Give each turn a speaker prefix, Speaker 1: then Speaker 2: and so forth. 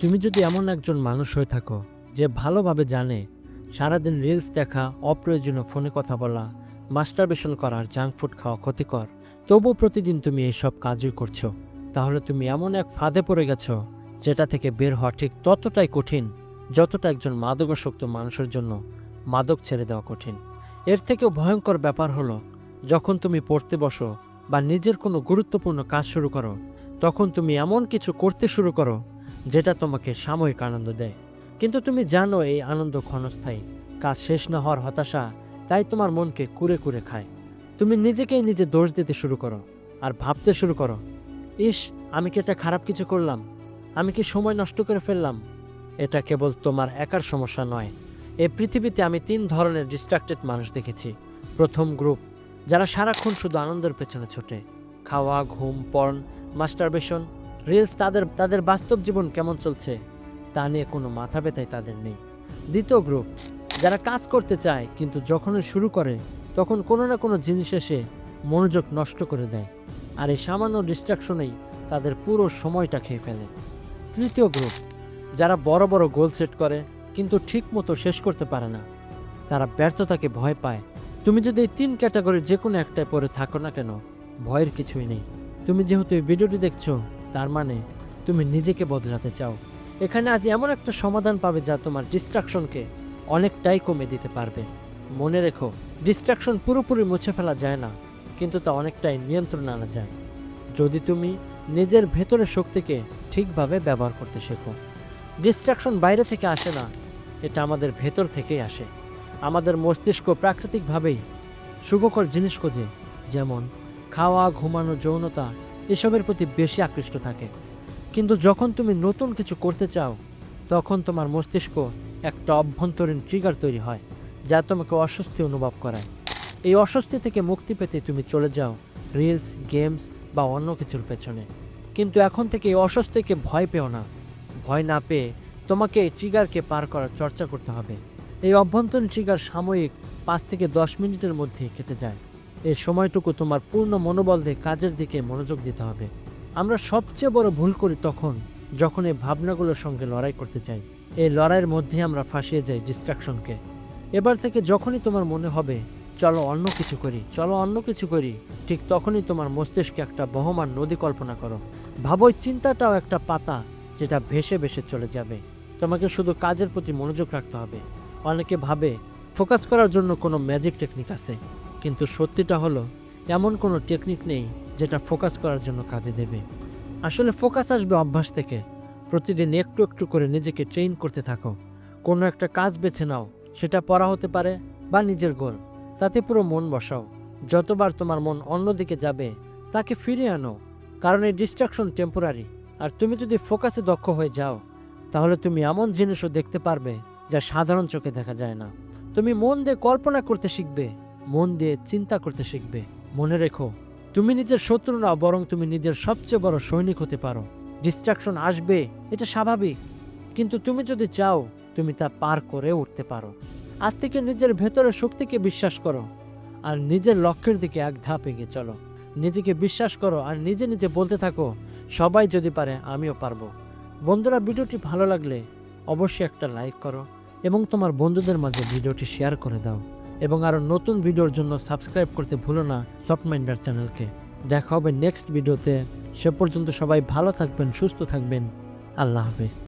Speaker 1: তুমি যদি এমন একজন মানুষ হয়ে থাকো যে ভালোভাবে জানে সারাদিন রিলস দেখা, অপ্রয়োজনীয় ফোনে কথা বলা, মাস্টারবেশন করার, জাঙ্ক ফুড খাওয়া ক্ষতিকর, তবুও প্রতিদিন তুমি এইসব কাজই করছো, তাহলে তুমি এমন এক ফাঁদে পড়ে গেছো যেটা থেকে বের হওয়া ঠিক ততটাই কঠিন যতটা একজন মাদকাসক্ত মানুষের জন্য মাদক ছেড়ে দেওয়া কঠিন। এর থেকেও ভয়ঙ্কর ব্যাপার হলো যখন তুমি পড়তে বসো বা নিজের কোনো গুরুত্বপূর্ণ কাজ শুরু করো, তখন তুমি এমন কিছু করতে শুরু করো যেটা তোমাকে সাময়িক আনন্দ দেয়, কিন্তু তুমি জানো এই আনন্দ ক্ষণস্থায়ী। কাজ শেষ না হওয়ার হতাশা তাই তোমার মনকে কুরে কুরে খায়। তুমি নিজেকেই নিজে দোষ দিতে শুরু করো আর ভাবতে শুরু করো, ইস, আমি কি এটা খারাপ কিছু করলাম? আমি কি সময় নষ্ট করে ফেললাম? এটা কেবল তোমার একার সমস্যা নয়। এই পৃথিবীতে আমি 3 ধরনের ডিস্ট্রাক্টেড মানুষ দেখেছি। প্রথম গ্রুপ, যারা সারাক্ষণ শুধু আনন্দের পেছনে ছোটে, খাওয়া, ঘুম, পর্ন, মাস্টারবেশন, রিলস, তাদের বাস্তব জীবন কেমন চলছে তা নিয়ে কোনো মাথা ব্যথাই তাদের নেই। দ্বিতীয় গ্রুপ, যারা কাজ করতে চায় কিন্তু যখনই শুরু করে তখন কোনো না কোনো জিনিস এসে মনোযোগ নষ্ট করে দেয়, আর এই সামান্য ডিস্ট্রাকশনেই তাদের পুরো সময়টা খেয়ে ফেলে। তৃতীয় গ্রুপ, যারা বড় বড় গোল সেট করে কিন্তু ঠিক মতো শেষ করতে পারে না, তারা ব্যর্থতাকে ভয় পায়। তুমি যদি এই 3 ক্যাটাগরির যে কোনো একটায় পড়ে থাকো না কেন, ভয়ের কিছুই নেই। তুমি যেহেতু এই ভিডিওটি দেখছো, তার মানে তুমি নিজেকে বদলাতে চাও। এখানে আজ এমন একটা সমাধান পাবে যা তোমার ডিস্ট্রাকশনকে অনেকটাই কমে দিতে পারবে। মনে রেখো, ডিস্ট্রাকশন পুরোপুরি মুছে ফেলা যায় না, কিন্তু তা অনেকটাই নিয়ন্ত্রণে আনা যায় যদি তুমি নিজের ভেতরের শক্তিকে ঠিকভাবে ব্যবহার করতে শেখো। ডিস্ট্রাকশন বাইরে থেকে আসে না, এটা আমাদের ভেতর থেকেই আসে। আমাদের মস্তিষ্ক প্রাকৃতিকভাবেই সুখকর জিনিস খোঁজে, যেমন খাওয়া, ঘুমানো, যৌনতা, এসবের প্রতি বেশি আকৃষ্ট থাকে। কিন্তু যখন তুমি নতুন কিছু করতে চাও, তখন তোমার মস্তিষ্ক একটা অভ্যন্তরীণ ট্রিগার তৈরি হয় যা তোমাকে অস্বস্তি অনুভব করায়। এই অস্বস্তি থেকে মুক্তি পেতে তুমি চলে যাও রিলস, গেমস বা অন্য কিছুর পেছনে। কিন্তু এখন থেকে এই অস্বস্তিকে ভয় পেও না। ভয় না পেয়ে তোমাকে এই ট্রিগারকে পার করার চর্চা করতে হবে। এই অভ্যন্তরীণ ট্রিগার সাময়িক 5 থেকে 10 মিনিটের মধ্যে কেটে যায়। এই সময়টুকু তোমার পূর্ণ মনোবল দিয়ে কাজের দিকে মনোযোগ দিতে হবে। আমরা সবচেয়ে বড় ভুল করি তখন যখন এই ভাবনাগুলোর সঙ্গে লড়াই করতে চাই। এই লড়াইয়ের মধ্যে আমরা ফাঁসিয়ে যাই ডিস্ট্রাকশনকে। এবার থেকে যখনই তোমার মনে হবে চলো অন্য কিছু করি, ঠিক তখনই তোমার মস্তিষ্কে একটা বহমান নদী কল্পনা করো। ভাবো এই চিন্তাটাও একটা পাতা যেটা ভেসে ভেসে চলে যাবে। তোমাকে শুধু কাজের প্রতি মনোযোগ রাখতে হবে। অনেকে ভাবে ফোকাস করার জন্য কোনো ম্যাজিক টেকনিক আছে, কিন্তু সত্যিটা হলো এমন কোনো টেকনিক নেই যেটা ফোকাস করার জন্য কাজে দেবে। আসলে ফোকাস আসবে অভ্যাস থেকে। প্রতিদিন একটু একটু করে নিজেকে ট্রেন করতে থাকো। কোনো একটা কাজ বেছে নাও, সেটা পড়া হতে পারে বা নিজের গোল, তাতে পুরো মন বসাও। যতবার তোমার মন অন্যদিকে যাবে তাকে ফিরিয়ে আনো, কারণ এই ডিস্ট্রাকশন টেম্পোরারি। আর তুমি যদি ফোকাসে দক্ষ হয়ে যাও, তাহলে তুমি এমন জিনিসও দেখতে পারবে যা সাধারণ চোখে দেখা যায় না। তুমি মন দিয়ে কল্পনা করতে শিখবে, মন দিয়ে চিন্তা করতে শিখবে। মনে রেখো, তুমি নিজের শত্রু না, বরং তুমি নিজের সবচেয়ে বড় সৈনিক হতে পারো। ডিস্ট্রাকশন আসবে, এটা স্বাভাবিক, কিন্তু তুমি যদি চাও তুমি তা পার করে উঠতে পারো। আজ থেকে নিজের ভেতরের শক্তিকে বিশ্বাস করো আর নিজের লক্ষ্যের দিকে এক ধাপ এগিয়ে চলো। নিজেকে বিশ্বাস করো আর নিজে নিজে বলতে থাকো, সবাই যদি পারে আমিও পারবো। বন্ধুরা, ভিডিওটি ভালো লাগলে অবশ্যই একটা লাইক করো এবং তোমার বন্ধুদের মাঝে ভিডিওটি শেয়ার করে দাও, এবং আরও নতুন ভিডিওর জন্য সাবস্ক্রাইব করতে ভুলো না সফট মাইন্ডার চ্যানেলকে। দেখা হবে নেক্সট ভিডিওতে। সে পর্যন্ত সবাই ভালো থাকবেন, সুস্থ থাকবেন। আল্লাহ হাফেজ।